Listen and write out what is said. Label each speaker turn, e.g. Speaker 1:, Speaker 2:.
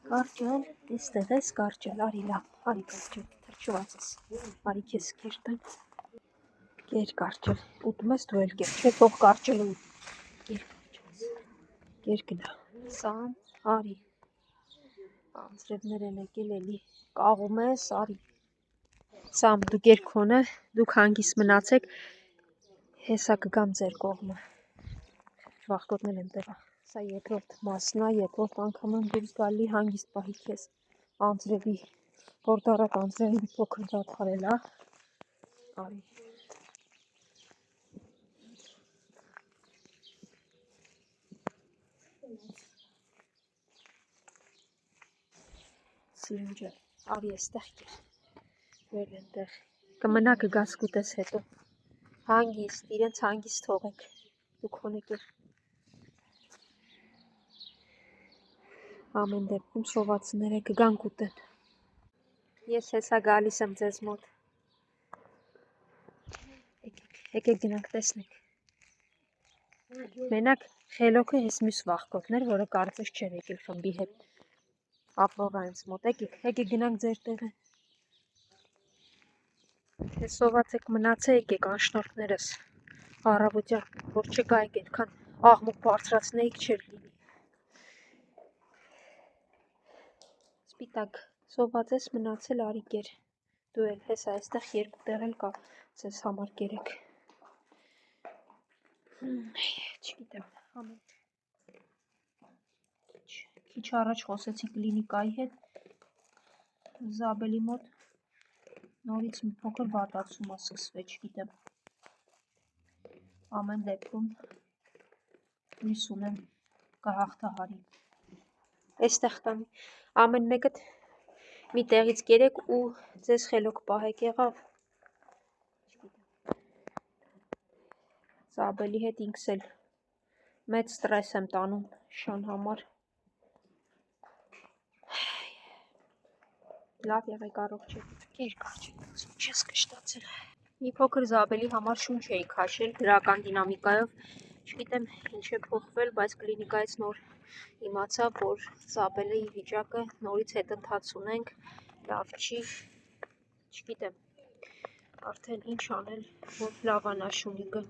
Speaker 1: Կարճել, այստեղ ես կարճել, արի լավ, արի կարճել, թրջված ես, արի քեզ կերտեմ, կեր կարճել, ուտում ես դու էլ կեր, չէ թող կարճել ու կեր կարճես, կեր գնա, սան, արի, անձրևներ են եկել էլի, կաղում ես, արի, սամ դու կեր քոնը, դուք հանգիստ մնացեք, հեսա կգամ ձեր կողմը, վախկոտնել եմ տեղա, սա երկրորդ մասն է, երկրորդ անգամ եմ դուրս գալի հանգիստ պահի քեզ, անձրևի, որդառակ անձրևի մի փոքր դադարել է, արի, սիրուն ջան, արի էստեղ կեր, վեր ենտեղ, կմնա կգաս կուտես հետո, հանգիստ, իրենց հանգիստ թողեք, դու քոնը կեր, ամեն դեպքում սովածները կգան կուտեն, ես հեսա գալիս եմ ձեզ մոտ, եկեք գնանք տեսնենք, մենակ խելոքը ես մյուս վախկոտներ, որը կարծես չեր եկել խմբի հետ, Ավրորա ինձ մոտ, եկեք գնանք ձեր տեղը, ես սոված եք մնացե եկեք անշնորհներս, առավոտյան, որ չգայք այդքան աղմուկ բարձրացնեիք չեր լինի, սպիտակ, սոված ես մնացել արի կեր, դու էլ հեսա այստեղ երկու տեղ էլ կա, ձեզ համար կերեք, չգիտեմ, ամեն, քիչ առաջ խոսեցի կլինիկայի հետ, Զաբելի մոտ, նորից մի փոքր վատացում է սկսվել, չգիտեմ, ամեն դեպքում, հույս ունեմ կհաղթահարի, այստեղ տանի, ամեն մեկդ մի տեղից կերեք ու ձեզ խելոք պահեք եղավ, Զաբելի հետ ինքս էլ մեծ ստրես եմ տանում շան համար, լավ եղեք առողջ եք, կեր կարճել, չես կշտացել, մի փոքր Զաբելի համար շունչ էի քաշել դրական դինամիկայով, չգիտեմ ինչ է փոխվել, բայց կլինիկայից նոր իմացա, որ Զաբելի վիճակը նորից հետընթաց ունենք, լավ չի, չգիտեմ, արդեն ինչ անել, որ լավանա շունիկը,